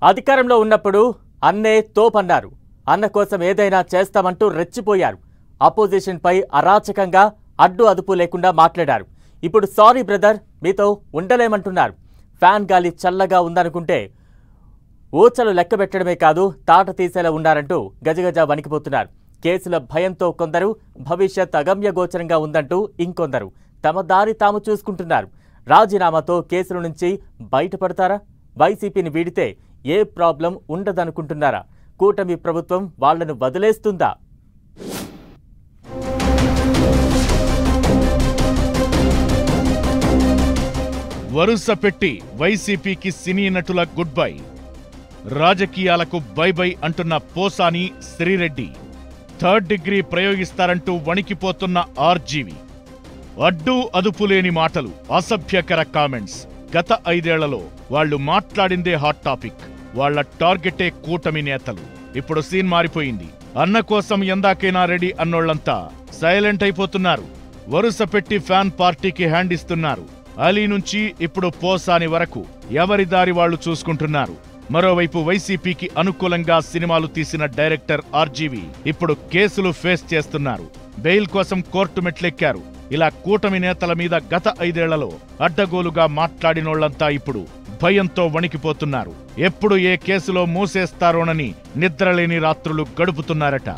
అధికారంలో ఉన్నప్పుడు అన్నే తోపన్నారు. అన్న కోసం ఏదైనా చేస్తామంటూ రెచ్చిపోయారు. అపోజిషన్ పై అరాచకంగా అడ్డు అదుపు లేకుండా మాట్లాడారు. ఇప్పుడు సారీ బ్రదర్, మీతో ఉండలేమంటున్నారు. ఫ్యాన్ గాలి చల్లగా ఉందనుకుంటే ఊచలు లెక్కబెట్టడమే కాదు, తాట తీసేలా ఉన్నారంటూ గజగజ వణికిపోతున్నారు. కేసుల భయంతో కొందరు, భవిష్యత్ అగమ్యగోచరంగా ఉందంటూ ఇంకొందరు తమ దారి తాము చూసుకుంటున్నారు. రాజీనామాతో కేసుల నుంచి బయటపడతారా? వైసీపీని వీడితే ఏ ప్రాబ్లం ఉండదనుకుంటున్నారా? కూటమి ప్రభుత్వం వాళ్లను వదిలేస్తుందా? వరుస పెట్టి వైసీపీకి సినీ నటుల గుడ్ బై, రాజకీయాలకు బై బై అంటున్న పోసాని శ్రీరెడ్డి, థర్డ్ డిగ్రీ ప్రయోగిస్తారంటూ వణికిపోతున్న ఆర్జీవి, అడ్డు అదుపులేని మాటలు, అసభ్యకర కామెంట్స్. గత 5 ఏళ్లలో వాళ్లు మాట్లాడిందే హాట్ టాపిక్. వాళ్ల టార్గెటే కూటమి నేతలు. ఇప్పుడు సీన్ మారిపోయింది. అన్న కోసం ఎందాకైనా రెడీ అన్నోళ్లంతా సైలెంట్ అయిపోతున్నారు. వరుస పెట్టి ఫ్యాన్ పార్టీకి హ్యాండ్ ఇస్తున్నారు. అలీ నుంచి ఇప్పుడు పోసాని వరకు ఎవరి దారి వాళ్లు చూసుకుంటున్నారు. మరోవైపు వైసీపీకి అనుకూలంగా సినిమాలు తీసిన డైరెక్టర్ ఆర్జీవి ఇప్పుడు కేసులు ఫేస్ చేస్తున్నారు. బెయిల్ కోసం కోర్టు మెట్లెక్కారు. ఇలా కూటమి నేతల మీద గత 5 ఏళ్లలో అడ్డగోలుగా మాట్లాడినోళ్లంతా ఇప్పుడు భయంతో వణికిపోతున్నారు. ఎప్పుడు ఏ కేసులో మూసేస్తారోనని నిద్రలేని రాత్రులు గడుపుతున్నారట.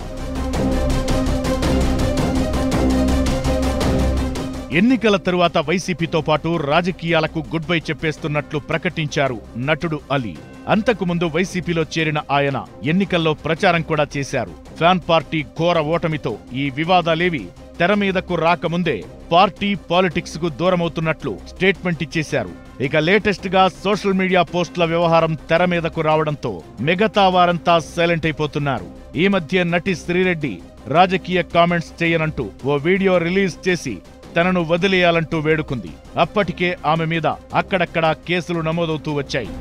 ఎన్నికల తరువాత వైసీపీతో పాటు రాజకీయాలకు గుడ్ బై చెప్పేస్తున్నట్లు ప్రకటించారు నటుడు అలీ. అంతకుముందు వైసీపీలో చేరిన ఆయన ఎన్నికల్లో ప్రచారం కూడా చేశారు. ఫ్యాన్ పార్టీ ఘోర ఓటమితో ఈ వివాదాలేవి తెర మీదకు రాకముందే పార్టీ పాలిటిక్స్ కు దూరమవుతున్నట్లు స్టేట్మెంట్ ఇచ్చేశారు. ఇక లేటెస్ట్ గా సోషల్ మీడియా పోస్టుల వ్యవహారం తెర మీదకు రావడంతో మిగతా వారంతా సైలెంట్ అయిపోతున్నారు. ఈ మధ్య నటి శ్రీరెడ్డి రాజకీయ కామెంట్స్ చేయనంటూ ఓ వీడియో రిలీజ్ చేసి తనను వదిలేయాలంటూ వేడుకుంది. అప్పటికే ఆమె మీద అక్కడక్కడా కేసులు నమోదవుతూ వచ్చాయి.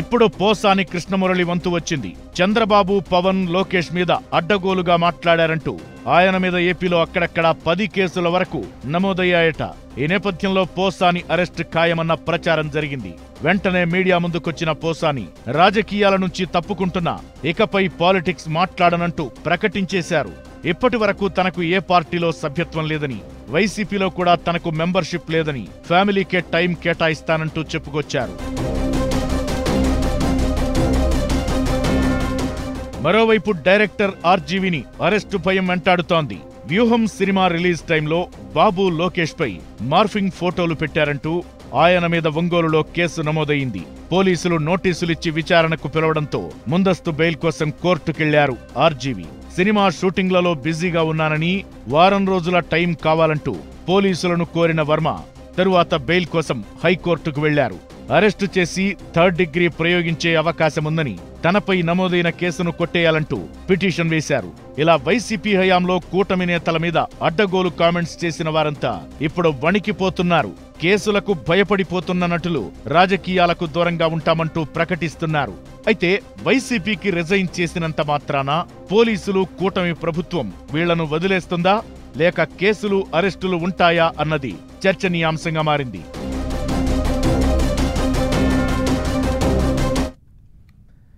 ఇప్పుడు పోసాని కృష్ణమురళి వంతు వచ్చింది. చంద్రబాబు, పవన్, లోకేష్ మీద అడ్డగోలుగా మాట్లాడారంటూ ఆయన మీద ఏపీలో అక్కడక్కడా 10 కేసుల వరకు నమోదయ్యాయట. ఈ నేపథ్యంలో పోసాని అరెస్ట్ ఖాయమన్న ప్రచారం జరిగింది. వెంటనే మీడియా ముందుకొచ్చిన పోసాని రాజకీయాల నుంచి తప్పుకుంటున్నా, ఇకపై పాలిటిక్స్ మాట్లాడనంటూ ప్రకటించేశారు. ఇప్పటి వరకు తనకు ఏ పార్టీలో సభ్యత్వం లేదని, వైసీపీలో కూడా తనకు మెంబర్షిప్ లేదని, ఫ్యామిలీకే టైం కేటాయిస్తానంటూ చెప్పుకొచ్చారు. మరోవైపు డైరెక్టర్ ఆర్జీవిని అరెస్టు భయం వెంటాడుతోంది. వ్యూహం సినిమా రిలీజ్ టైంలో బాబు, లోకేష్ పై మార్ఫింగ్ ఫోటోలు పెట్టారంటూ ఆయన మీద ఒంగోలులో కేసు నమోదయింది. పోలీసులు నోటీసులిచ్చి విచారణకు పిలవడంతో ముందస్తు బెయిల్ కోసం కోర్టుకెళ్లారు ఆర్జీవి. సినిమా షూటింగ్లలో బిజీగా ఉన్నానని, వారం రోజుల టైం కావాలంటూ పోలీసులను కోరిన వర్మ తరువాత బెయిల్ కోసం హైకోర్టుకు వెళ్లారు. అరెస్టు చేసి థర్డ్ డిగ్రీ ప్రయోగించే అవకాశముందని, తనపై నమోదైన కేసును కొట్టేయాలంటూ పిటిషన్ వేశారు. ఇలా వైసీపీ హయాంలో కూటమి నేతల మీద అడ్డగోలు కామెంట్స్ చేసిన వారంతా ఇప్పుడు వణికిపోతున్నారు. కేసులకు భయపడిపోతున్న నటులు రాజకీయాలకు దూరంగా ఉంటామంటూ ప్రకటిస్తున్నారు. అయితే వైసీపీకి రిజైన్ చేసినంత మాత్రాన పోలీసులు, కూటమి ప్రభుత్వం వీళ్లను వదిలేస్తుందా, లేక కేసులు, అరెస్టులు ఉంటాయా అన్నది చర్చనీయాంశంగా మారింది.